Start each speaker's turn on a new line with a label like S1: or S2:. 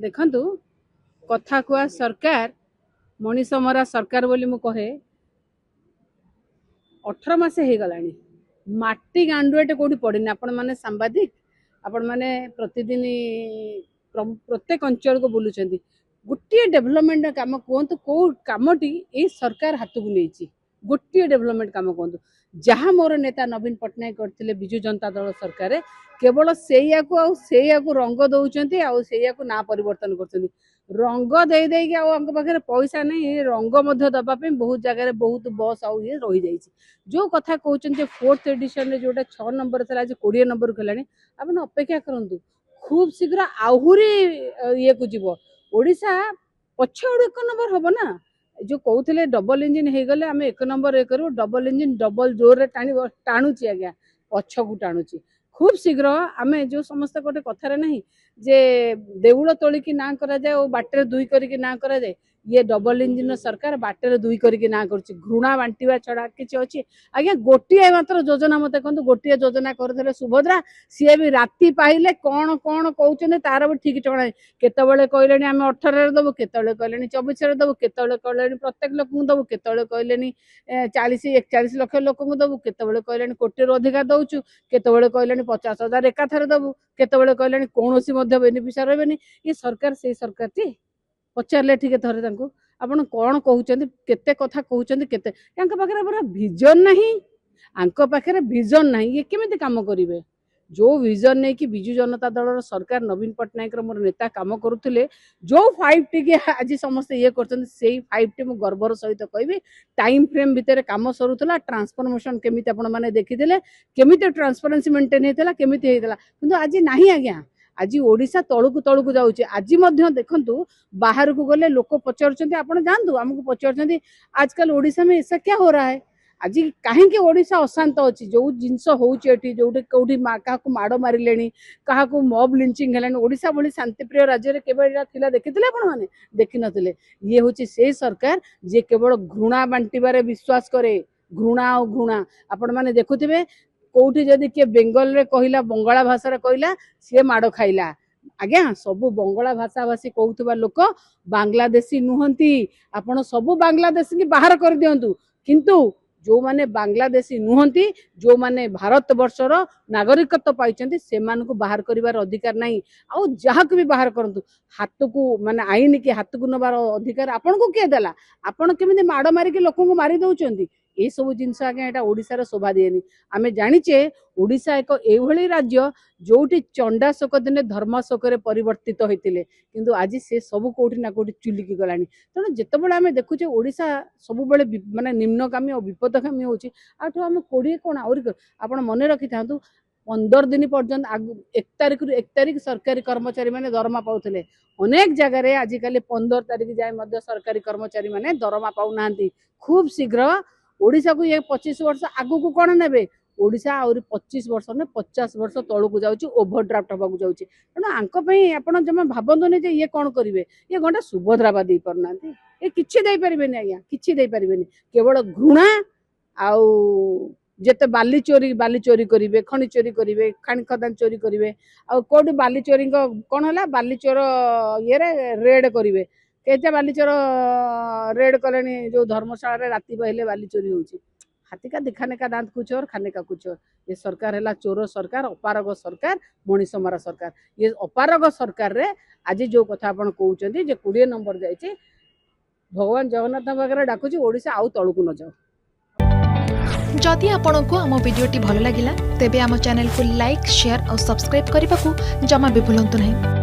S1: देखंतु कथा कुआ सरकार मनीष मरा सरकार बोली मु कहे 18 मास हो गलानी माटी गांडुएटे कोठी पड़नी आपण माने सांबादिक आपण माने प्रतिदिन प्रत्येक अंचल को बुलुचंदी गोटे डेवलपमेंट काम कहतु कौ कमटी ये सरकार हाथ को नहीं गोटे डेवलपमेंट काम कहतु जहाँ मोर नेता नवीन पट्टनायक करते विजु जनता दल सरकार केवल से रंग दौरान को ना परिवर्तन कर रंग दे पाखे पैसा नहीं रंग दवापी बहुत जगह बहुत बस आउ ये रही जाइए जो कथा कहते 4th एडिशन जो 6 नंबर था आज 20 नंबर को आप अपेक्षा करूँ खूब शीघ्र आहरी ये को जीव ओडिशा पछड़ 1 नंबर हम ना जो कहते डबल इंजिन हो गले आम 1 नंबर ये करूँ डबल इंजिन डबल जोर टाणुची आज्ञा पछ को टाणुची खूब शीघ्र आम जो समस्त गोटे कथार नहीं जे देउल तोलिकी ना करा जाए और बाटर दुई करके ना करा जाए ये डबल इंजिन सरकार बाटर दुई करके ना करछि घृणा बांटिवा छड़ा किछि अछि आज्ञा गोटिए मात्र योजना मते कहंतु गोटिए योजना करथले सुभद्रा सी भी राति पाइले कौन कौन कहउछने तार भी ठीक ठिकाना केतबेले कहलेनी आमे 18 रे दबो केतबेले कहलेनी 24 रे दबो केतबेले कहलेनी प्रत्येक लोक को दबो केतबेले कहलेनी 40 41 लाख लोक को दबो केतबेले कहलेनी कोटी रो अधिकार दउछु केतबेले कहलेनी 50,000 एकाथरे दबो केतबेले कहलेनी कोनोसी मध्य बेनिफिशियरी रहबेनी ये सरकार से सरकार ती पचारे ठीक थरे आपन कौन कहते केते कथा कहते केते पाखे पूरा विजन नहीं आंक पाखे विजन नहीं ये केमिति काम करिवे जो विजन नहीं कि विजु जनता दल सरकार नवीन पट्टनायक मोर नेता काम करुले जो 5T के आज समस्त ये करछन सेही 5T मु गर्वर सहित कहबी टाइम फ्रेम भितर काम सरुतला ट्रांसफॉर्मेशन केमिति आपण माने देखिथिले केमिति ट्रांसपेरेंसी मेंटेन हेतला केमिति हेतला किंतु आज नाही आज्ञा आज ओडिशा तळकु तळकु जाउची आज मध्य देखंतु बाहर को गले लोक पचारछंती आपण जानतु हमको पचारछंती आजकल ओडिशा में ऐसा क्या हो रहा है आज कहीं ओडिशा अशांत अच्छी जो जिनस होटी जो कौटी क्या माड़ मारे क्या मब लिंचिंग है ओडिशा भली शांतिप्रिय राज्य में केवल देखी मैंने देखी नथिले ये हूँ से सरकार जे केवल घृणा बांटबारे विश्वास करे घृणा और घृणा आपण मैंने देखुथिबे कौटी जदि किए बेंगल रे कहला बंगाला भाषा कहला सी माड़ खाइला आज्ञा सबू बंगाला भाषा भाषी कहूथबा लोक बांग्लादेशी नुहंती आपण सबू बांग्लादेशी की बाहर कर दियंतु किंतु जो माने बांग्लादेशी नुहंती जो माने भारत वर्षर नागरिकत्व पाइछंती से मान को बाहर करिवार अधिकार नहीं आउ जहा को भी बाहर करंतु हाथ को माने आईन के हाथ को नबार अधिकार आपन को के देला आपन केमिति माड़ मारी के लोक को मारी दउचंती ये सब जिनस आज्ञा एटा ओडिशार शोभा दिएनी आमे जानिचे ओडिशा एक एभली राज्य जोटी चंडा शोक दिने धर्म शोकरे परिवर्तित होइतिले किंतु आज से सब कोठी ना कोठी चुलिकी गलानी तेणु जेतेबेले आमे देखुचे ओडिशा सब बेले माने निम्नगामी और विपदगामी होची आठो आमे कोडी कोन आउरी आपण मने रखि थांतु 15 दिन पर्यंत 1 तारीख सरकारी कर्मचारी माने दरमा पाउथिले अनेक जगह रे आजिकली 15 तारीख जाय मध्य सरकारी कर्मचारी माने दरमा पाउ नांती खूब शीघ्र ओडिशा को ये 25 वर्ष आगु को कौन नेबे ओडिशा आउरी 25 वर्ष ने 50 वर्ष तळकु जाउची ओभरड्राफ्ट हबाकू जाउची तेणु आंक पई आपण जमा भाबंतु जे ये कौन करिवे ये घंटा सुभद्राबा दे परनांती ये किछि दे परिबेनी आज्ञा किछि दे परिबेनी केवल घृणा आउ जेते बाली चोरी करिवे खनि चोरी करिवे खानी खदान चोरी करिवे आ कोडी बाली चोरी कोन होला बाली चोर ये रेड करिवे केते बाली चोर रेड कलेनी जो धर्मशाला रे राति पहले बाली चोरी होची हाथी का दिखाने का दांत कुछ और खाने का कुछ और ये सरकार है चोर सरकार अपारग सरकार मनीष मरा सरकार ये अपारग सरकार रे आज जो कथा आपण कहउचंती जे 20 नंबर जाइए भगवान जगन्नाथ पाखे डाकुची ओडिशा आउ तळकु न जाओ
S2: जदि आपंक आम भिडी भल लगा तेब आम चैनल को लाइक शेयर और सब्सक्राइब करने को जमा भी भूलु नहीं।